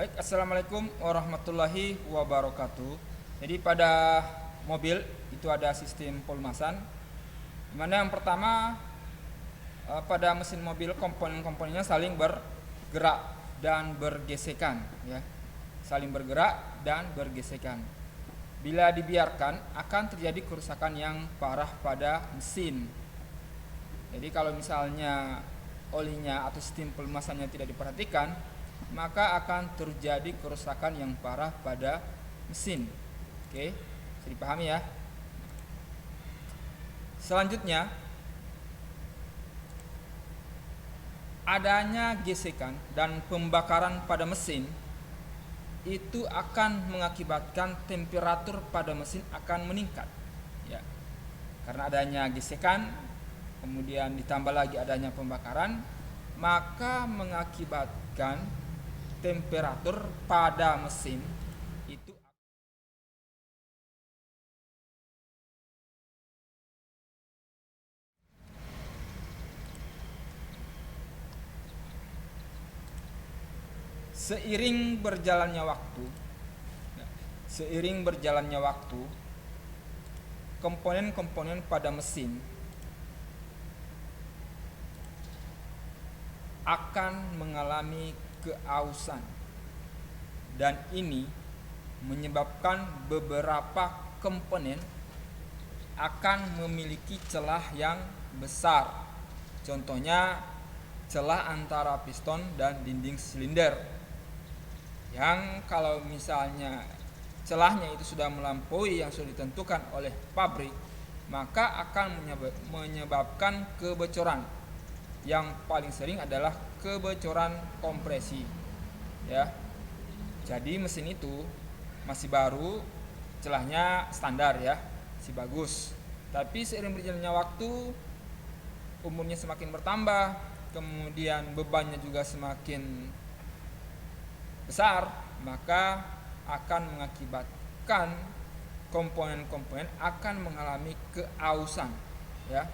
Baik, assalamualaikum warahmatullahi wabarakatuh. Jadi pada mobil itu ada sistem pelumasan, di mana yang pertama pada mesin mobil komponen-komponennya saling bergerak dan bergesekan, ya, saling bergerak dan bergesekan. Bila dibiarkan akan terjadi kerusakan yang parah pada mesin. Jadi kalau misalnya olinya atau sistem pelumasannya tidak diperhatikan, maka akan terjadi kerusakan yang parah pada mesin. Oke, bisa dipahami ya. Selanjutnya, adanya gesekan dan pembakaran pada mesin itu akan mengakibatkan temperatur pada mesin akan meningkat, ya. Karena adanya gesekan, kemudian ditambah lagi adanya pembakaran, maka mengakibatkan temperatur pada mesin itu seiring berjalannya waktu komponen-komponen pada mesin akan mengalami keausan, dan ini menyebabkan beberapa komponen akan memiliki celah yang besar. Contohnya celah antara piston dan dinding silinder, yang kalau misalnya celahnya itu sudah melampaui yang sudah ditentukan oleh pabrik, maka akan menyebabkan kebocoran. Yang paling sering adalah kebocoran kompresi, ya. Jadi mesin itu masih baru, celahnya standar, ya, masih bagus. Tapi seiring berjalannya waktu, umurnya semakin bertambah, kemudian bebannya juga semakin besar, maka akan mengakibatkan komponen-komponen akan mengalami keausan, ya.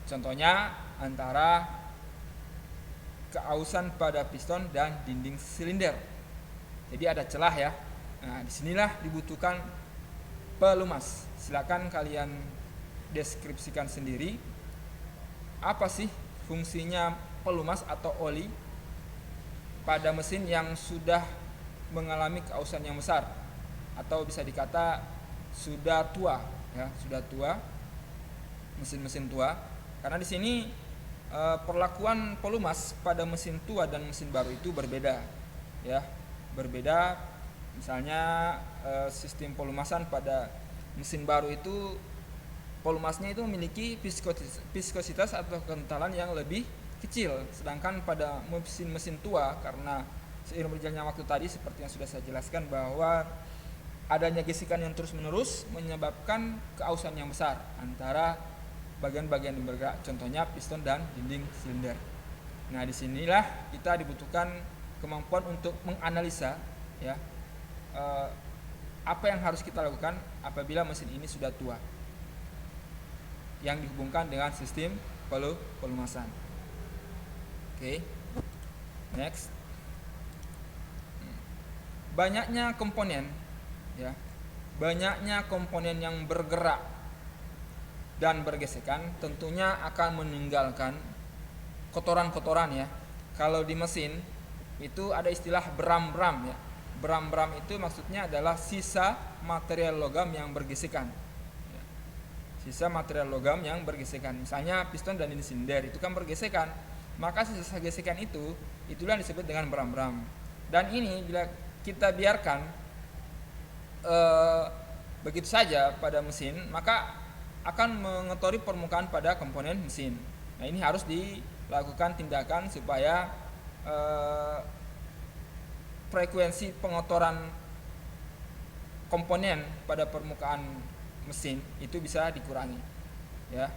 Contohnya antara keausan pada piston dan dinding silinder. Jadi ada celah, ya. Nah, disinilah dibutuhkan pelumas. Silakan kalian deskripsikan sendiri apa sih fungsinya pelumas atau oli pada mesin yang sudah mengalami keausan yang besar, atau bisa dikata sudah tua, ya, sudah tua, mesin-mesin tua. Karena di sini perlakuan pelumas pada mesin tua dan mesin baru itu berbeda, ya, berbeda. Misalnya sistem pelumasan pada mesin baru itu pelumasnya itu memiliki viskositas atau kentalan yang lebih kecil, sedangkan pada mesin-mesin tua, karena seiring berjalannya waktu tadi seperti yang sudah saya jelaskan bahwa adanya gesekan yang terus-menerus menyebabkan keausan yang besar antara bagian-bagian yang bergerak, contohnya piston dan dinding silinder. Nah, disinilah kita dibutuhkan kemampuan untuk menganalisa, ya, apa yang harus kita lakukan apabila mesin ini sudah tua, yang dihubungkan dengan sistem pelumasan. Oke, next. Banyaknya komponen, ya, banyaknya komponen yang bergerak dan bergesekan tentunya akan meninggalkan kotoran-kotoran, ya. Kalau di mesin itu ada istilah bram-bram, ya. Bram-bram itu maksudnya adalah sisa material logam yang bergesekan, ya. Sisa material logam yang bergesekan. Misalnya piston dan dinding silinder itu kan bergesekan, maka sisa gesekan itulah yang disebut dengan bram-bram. Dan ini bila kita biarkan begitu saja pada mesin, maka akan mengotori permukaan pada komponen mesin. Nah, ini harus dilakukan tindakan supaya frekuensi pengotoran komponen pada permukaan mesin itu bisa dikurangi, ya.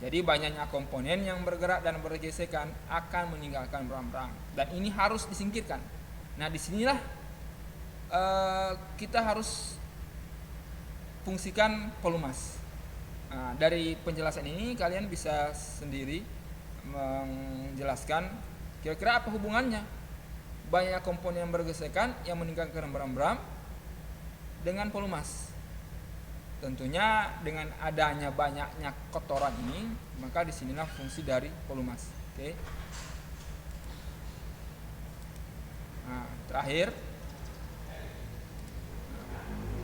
Jadi banyaknya komponen yang bergerak dan bergesekan akan meninggalkan bram-bram, dan ini harus disingkirkan. Nah, disinilah kita harus fungsikan pelumas. Nah, dari penjelasan ini kalian bisa sendiri menjelaskan kira-kira apa hubungannya banyak komponen yang bergesekan yang meningkatkan beram-beram dengan pelumas. Tentunya dengan adanya banyaknya kotoran ini, maka disinilah fungsi dari pelumas. Oke. Nah, terakhir,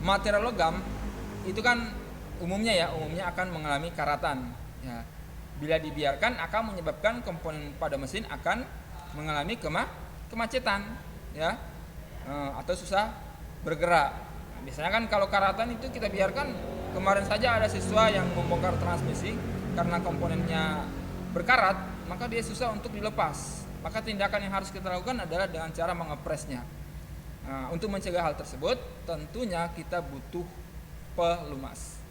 material logam itu kan umumnya akan mengalami karatan. Ya, bila dibiarkan akan menyebabkan komponen pada mesin akan mengalami kemacetan, ya, atau susah bergerak. Biasanya kan kalau karatan itu kita biarkan, kemarin saja ada siswa yang membongkar transmisi karena komponennya berkarat, maka dia susah untuk dilepas. Maka tindakan yang harus kita lakukan adalah dengan cara mengepresnya. Nah, untuk mencegah hal tersebut, tentunya kita butuh pelumas.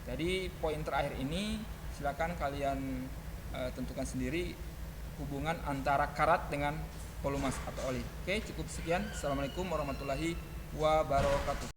Jadi poin terakhir ini silakan kalian tentukan sendiri hubungan antara karat dengan pelumas atau oli. Oke, cukup sekian. Assalamualaikum warahmatullahi wabarakatuh.